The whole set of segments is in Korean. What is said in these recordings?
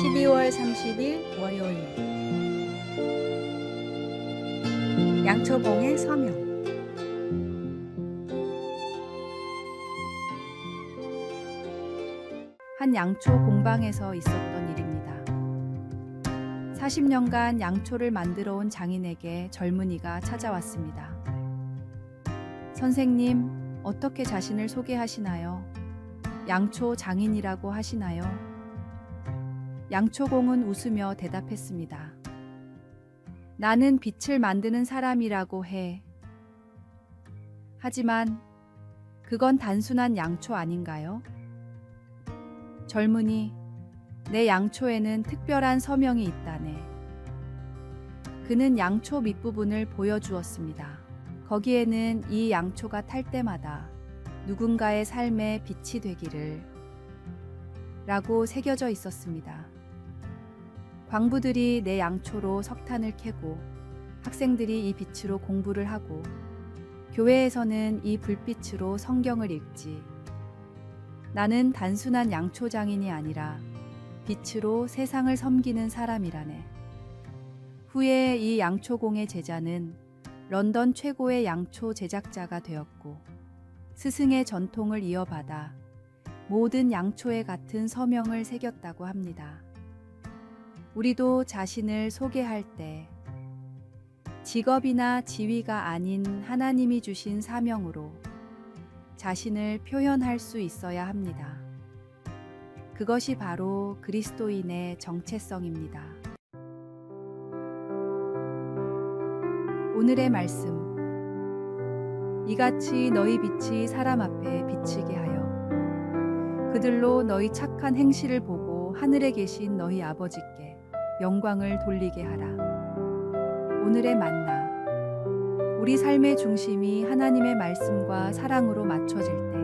12월 30일 월요일 양초봉의 서명. 한 양초 공방에서 있었던 일입니다. 40년간 양초를 만들어 온 장인에게 젊은이가 찾아왔습니다. 선생님, 어떻게 자신을 소개하시나요? 양초 장인이라고 하시나요? 양초공은 웃으며 대답했습니다. 나는 빛을 만드는 사람이라고 해. 하지만 그건 단순한 양초 아닌가요? 젊은이, 내 양초에는 특별한 서명이 있다네. 그는 양초 밑부분을 보여주었습니다. 거기에는 이 양초가 탈 때마다 누군가의 삶에 빛이 되기를 라고 새겨져 있었습니다. 광부들이 내 양초로 석탄을 캐고 학생들이 이 빛으로 공부를 하고 교회에서는 이 불빛으로 성경을 읽지. 나는 단순한 양초 장인이 아니라 빛으로 세상을 섬기는 사람이라네. 후에 이 양초공의 제자는 런던 최고의 양초 제작자가 되었고 스승의 전통을 이어받아 모든 양초에 같은 서명을 새겼다고 합니다. 우리도 자신을 소개할 때 직업이나 지위가 아닌 하나님이 주신 사명으로 자신을 표현할 수 있어야 합니다. 그것이 바로 그리스도인의 정체성입니다. 오늘의 말씀. 이같이 너희 빛이 사람 앞에 비치게 하여 그들로 너희 착한 행실을 보고 하늘에 계신 너희 아버지께 영광을 돌리게 하라. 오늘의 만나. 우리 삶의 중심이 하나님의 말씀과 사랑으로 맞춰질 때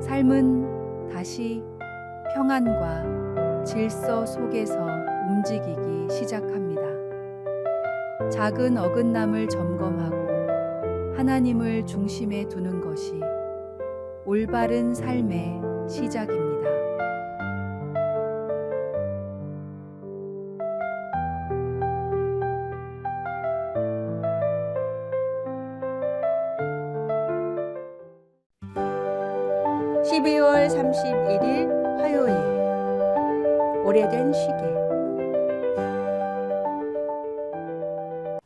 삶은 다시 평안과 질서 속에서 움직이기 시작합니다. 작은 어긋남을 점검하고 하나님을 중심에 두는 것이 올바른 삶의 시작입니다. (12월 31일) 화요일. 오래된 시계.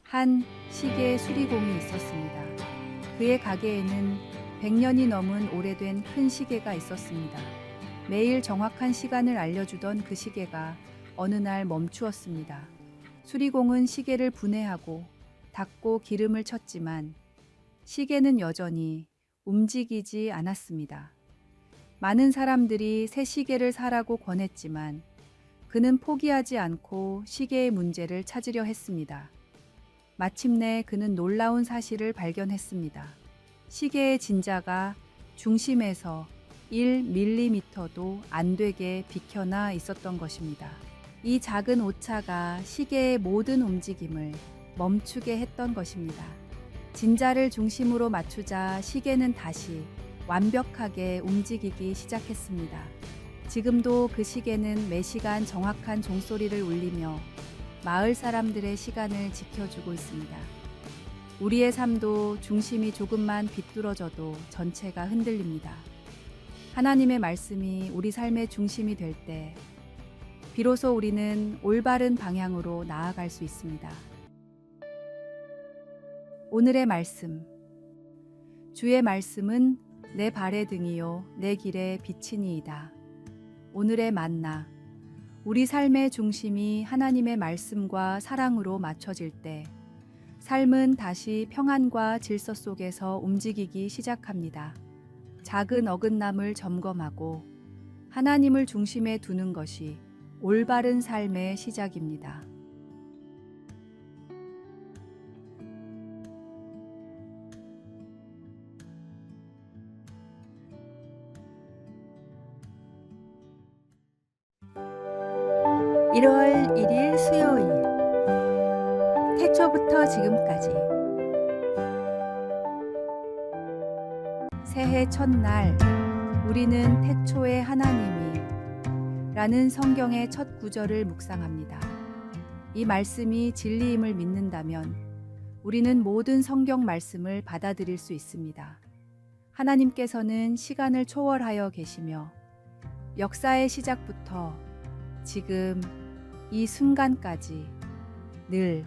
한 시계 수리공이 있었습니다. 그의 가게에는 100년이 넘은 오래된 큰 시계가 있었습니다. 매일 정확한 시간을 알려주던 그 시계가 어느 날 멈추었습니다. 수리공은 시계를 분해하고 닦고 기름을 쳤지만 시계는 여전히 움직이지 않았습니다. 많은 사람들이 새 시계를 사라고 권했지만 그는 포기하지 않고 시계의 문제를 찾으려 했습니다. 마침내 그는 놀라운 사실을 발견했습니다. 시계의 진자가 중심에서 1mm도 안 되게 비켜나 있었던 것입니다. 이 작은 오차가 시계의 모든 움직임을 멈추게 했던 것입니다. 진자를 중심으로 맞추자 시계는 다시 완벽하게 움직이기 시작했습니다. 지금도 그 시계는 매시간 정확한 종소리를 울리며 마을 사람들의 시간을 지켜주고 있습니다. 우리의 삶도 중심이 조금만 비뚤어져도 전체가 흔들립니다. 하나님의 말씀이 우리 삶의 중심이 될 때 비로소 우리는 올바른 방향으로 나아갈 수 있습니다. 오늘의 말씀. 주의 말씀은 내 발의 등이요 내 길의 빛이니이다. 오늘의 만나. 우리 삶의 중심이 하나님의 말씀과 사랑으로 맞춰질 때 삶은 다시 평안과 질서 속에서 움직이기 시작합니다. 작은 어긋남을 점검하고 하나님을 중심에 두는 것이 올바른 삶의 시작입니다. (1월 1일) 수요일, 태초부터 지금까지. 새해 첫날, 우리는 태초에 하나님이 라는 성경의 첫 구절을 묵상합니다. 이 말씀이 진리임을 믿는다면 우리는 모든 성경 말씀을 받아들일 수 있습니다. 하나님께서는 시간을 초월하여 계시며 역사의 시작부터 지금 이 순간까지 늘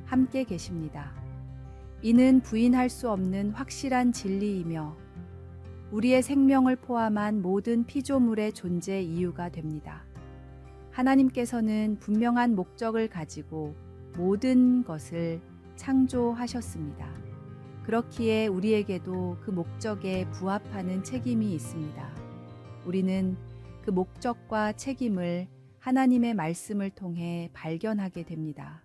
함께 계십니다. 이는 부인할 수 없는 확실한 진리이며 우리의 생명을 포함한 모든 피조물의 존재 이유가 됩니다. 하나님께서는 분명한 목적을 가지고 모든 것을 창조하셨습니다. 그렇기에 우리에게도 그 목적에 부합하는 책임이 있습니다. 우리는 그 목적과 책임을 하나님의 말씀을 통해 발견하게 됩니다.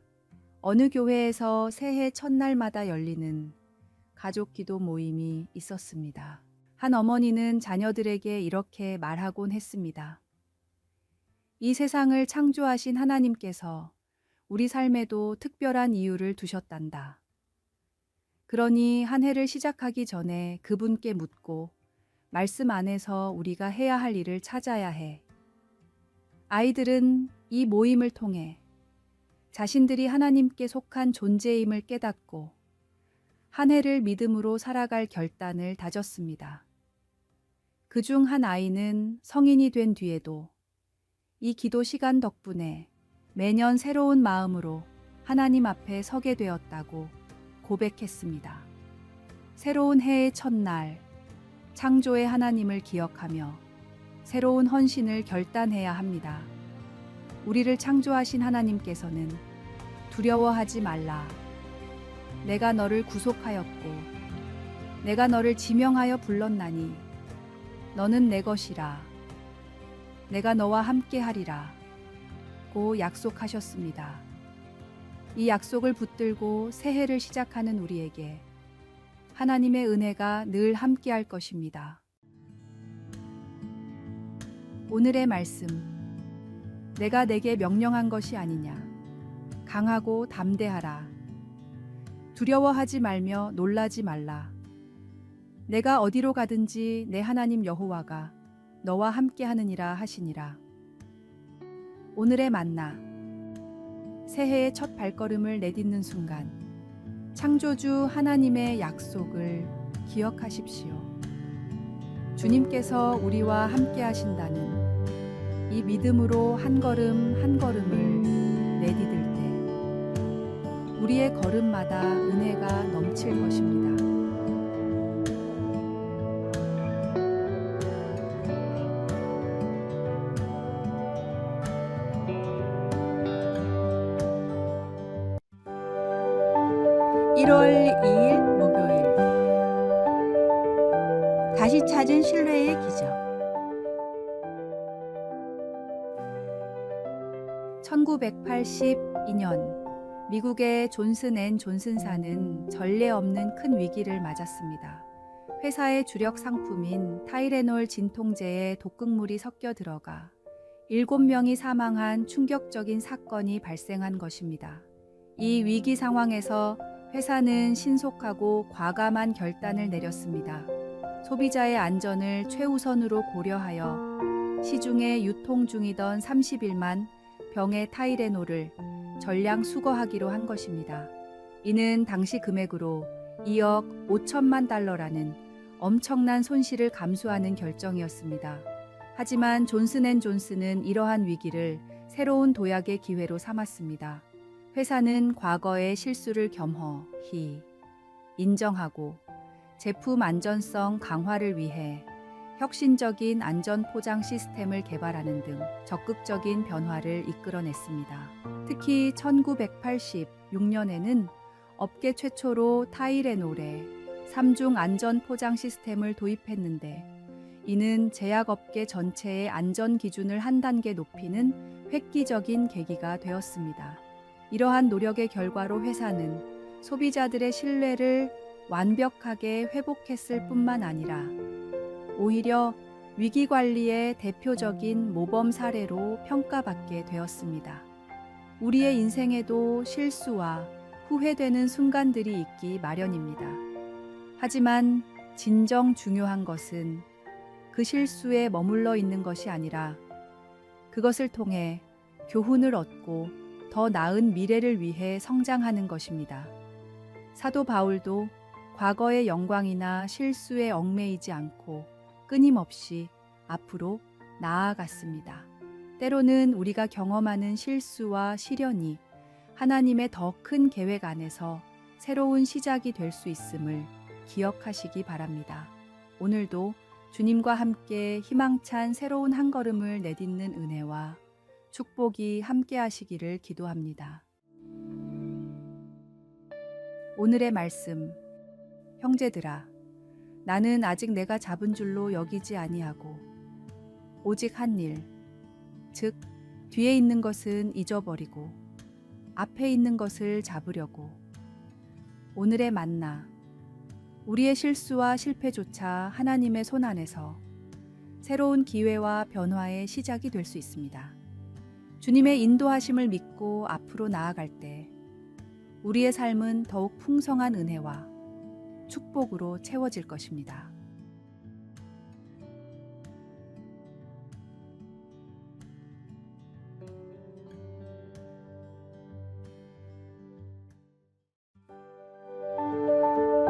어느 교회에서 새해 첫날마다 열리는 가족 기도 모임이 있었습니다. 한 어머니는 자녀들에게 이렇게 말하곤 했습니다. 이 세상을 창조하신 하나님께서 우리 삶에도 특별한 이유를 두셨단다. 그러니 한 해를 시작하기 전에 그분께 묻고 말씀 안에서 우리가 해야 할 일을 찾아야 해. 아이들은 이 모임을 통해 자신들이 하나님께 속한 존재임을 깨닫고 한 해를 믿음으로 살아갈 결단을 다졌습니다. 그중 한 아이는 성인이 된 뒤에도 이 기도 시간 덕분에 매년 새로운 마음으로 하나님 앞에 서게 되었다고 고백했습니다. 새로운 해의 첫날, 창조의 하나님을 기억하며 새로운 헌신을 결단해야 합니다. 우리를 창조하신 하나님께서는 두려워하지 말라. 내가 너를 구속하였고 내가 너를 지명하여 불렀나니 너는 내 것이라. 내가 너와 함께 하리라 고 약속하셨습니다. 이 약속을 붙들고 새해를 시작하는 우리에게 하나님의 은혜가 늘 함께 할 것입니다. 오늘의 말씀, 내가 내게 명령한 것이 아니냐. 강하고 담대하라. 두려워하지 말며 놀라지 말라. 내가 어디로 가든지 내 하나님 여호와가 너와 함께 하느니라 하시니라. 오늘의 만나, 새해의 첫 발걸음을 내딛는 순간 창조주 하나님의 약속을 기억하십시오. 주님께서 우리와 함께 하신다는 이 믿음으로 한 걸음 한 걸음을 내디딜 때 우리의 걸음마다 은혜가 넘칠 것입니다. (1월 2일) 목요일, 다시 찾은 신뢰의 기적. 1982년 미국의 존슨 앤 존슨사는 전례 없는 큰 위기를 맞았습니다. 회사의 주력 상품인 타이레놀 진통제에 독극물이 섞여 들어가 7명이 사망한 충격적인 사건이 발생한 것입니다. 이 위기 상황에서 회사는 신속하고 과감한 결단을 내렸습니다. 소비자의 안전을 최우선으로 고려하여 시중에 유통 중이던 31만 병의 타이레놀을 전량 수거하기로 한 것입니다. 이는 당시 금액으로 2억 5천만 달러라는 엄청난 손실을 감수하는 결정이었습니다. 하지만 존슨앤존슨은 이러한 위기를 새로운 도약의 기회로 삼았습니다. 회사는 과거의 실수를 겸허히 인정하고 제품 안전성 강화를 위해 혁신적인 안전 포장 시스템을 개발하는 등 적극적인 변화를 이끌어냈습니다. 특히 1986년에는 업계 최초로 타이레놀에 3중 안전 포장 시스템을 도입했는데 이는 제약업계 전체의 안전 기준을 한 단계 높이는 획기적인 계기가 되었습니다. 이러한 노력의 결과로 회사는 소비자들의 신뢰를 완벽하게 회복했을 뿐만 아니라 오히려 위기 관리의 대표적인 모범 사례로 평가받게 되었습니다. 우리의 인생에도 실수와 후회되는 순간들이 있기 마련입니다. 하지만 진정 중요한 것은 그 실수에 머물러 있는 것이 아니라 그것을 통해 교훈을 얻고 더 나은 미래를 위해 성장하는 것입니다. 사도 바울도 과거의 영광이나 실수에 얽매이지 않고 끊임없이 앞으로 나아갔습니다. 때로는 우리가 경험하는 실수와 시련이 하나님의 더 큰 계획 안에서 새로운 시작이 될 수 있음을 기억하시기 바랍니다. 오늘도 주님과 함께 희망찬 새로운 한 걸음을 내딛는 은혜와 축복이 함께 하시기를 기도합니다. 오늘의 말씀. 형제들아, 나는 아직 내가 잡은 줄로 여기지 아니하고 오직 한 일, 즉 뒤에 있는 것은 잊어버리고 앞에 있는 것을 잡으려고. 오늘의 만나. 우리의 실수와 실패조차 하나님의 손 안에서 새로운 기회와 변화의 시작이 될 수 있습니다. 주님의 인도하심을 믿고 앞으로 나아갈 때 우리의 삶은 더욱 풍성한 은혜와 축복으로 채워질 것입니다.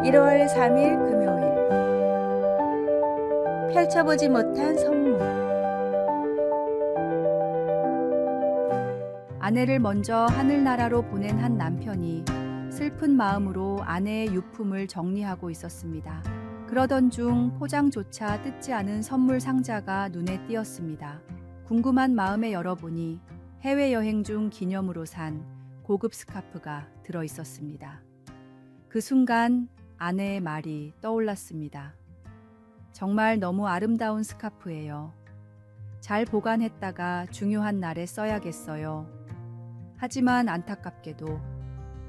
(1월 3일) 금요일. 펼쳐보지 못한 선물. 아내를 먼저 하늘나라로 보낸 한 남편이 슬픈 마음으로 아내의 유품을 정리하고 있었습니다. 그러던 중 포장조차 뜯지 않은 선물 상자가 눈에 띄었습니다. 궁금한 마음에 열어보니 해외여행 중 기념으로 산 고급 스카프가 들어 있었습니다. 그 순간 아내의 말이 떠올랐습니다. 정말 너무 아름다운 스카프예요. 잘 보관했다가 중요한 날에 써야겠어요. 하지만 안타깝게도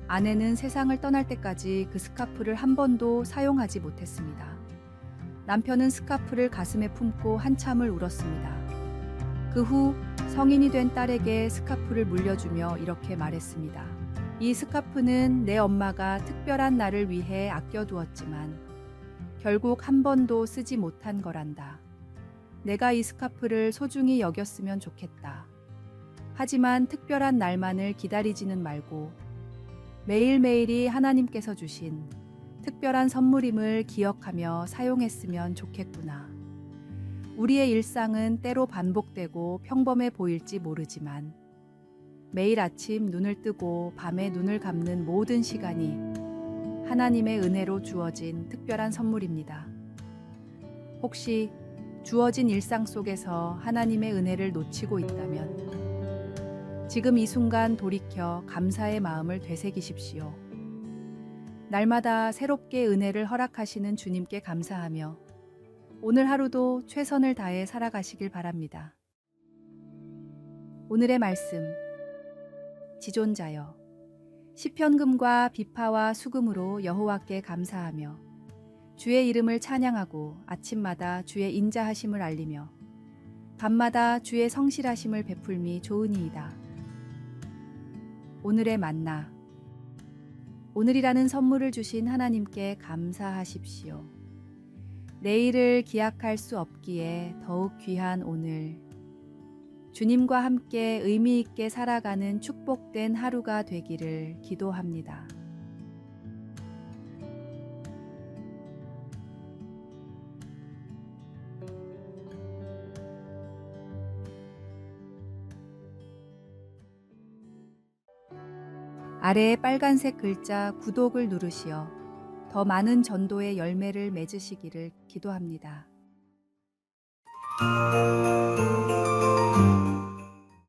아내는 세상을 떠날 때까지 그 스카프를 한 번도 사용하지 못했습니다. 남편은 스카프를 가슴에 품고 한참을 울었습니다. 그 후 성인이 된 딸에게 스카프를 물려주며 이렇게 말했습니다. 이 스카프는 내 엄마가 특별한 날을 위해 아껴두었지만 결국 한 번도 쓰지 못한 거란다. 내가 이 스카프를 소중히 여겼으면 좋겠다. 하지만 특별한 날만을 기다리지는 말고 매일매일이 하나님께서 주신 특별한 선물임을 기억하며 사용했으면 좋겠구나. 우리의 일상은 때로 반복되고 평범해 보일지 모르지만 매일 아침 눈을 뜨고 밤에 눈을 감는 모든 시간이 하나님의 은혜로 주어진 특별한 선물입니다. 혹시 주어진 일상 속에서 하나님의 은혜를 놓치고 있다면 지금 이 순간 돌이켜 감사의 마음을 되새기십시오. 날마다 새롭게 은혜를 허락하시는 주님께 감사하며 오늘 하루도 최선을 다해 살아가시길 바랍니다. 오늘의 말씀. 지존자여, 시편금과 비파와 수금으로 여호와께 감사하며 주의 이름을 찬양하고 아침마다 주의 인자하심을 알리며 밤마다 주의 성실하심을 베풀미 좋으니이다. 오늘의 만나. 오늘이라는 선물을 주신 하나님께 감사하십시오. 내일을 기약할 수 없기에 더욱 귀한 오늘, 주님과 함께 의미 있게 살아가는 축복된 하루가 되기를 기도합니다. 아래에 빨간색 글자 구독을 누르시어 더 많은 전도의 열매를 맺으시기를 기도합니다.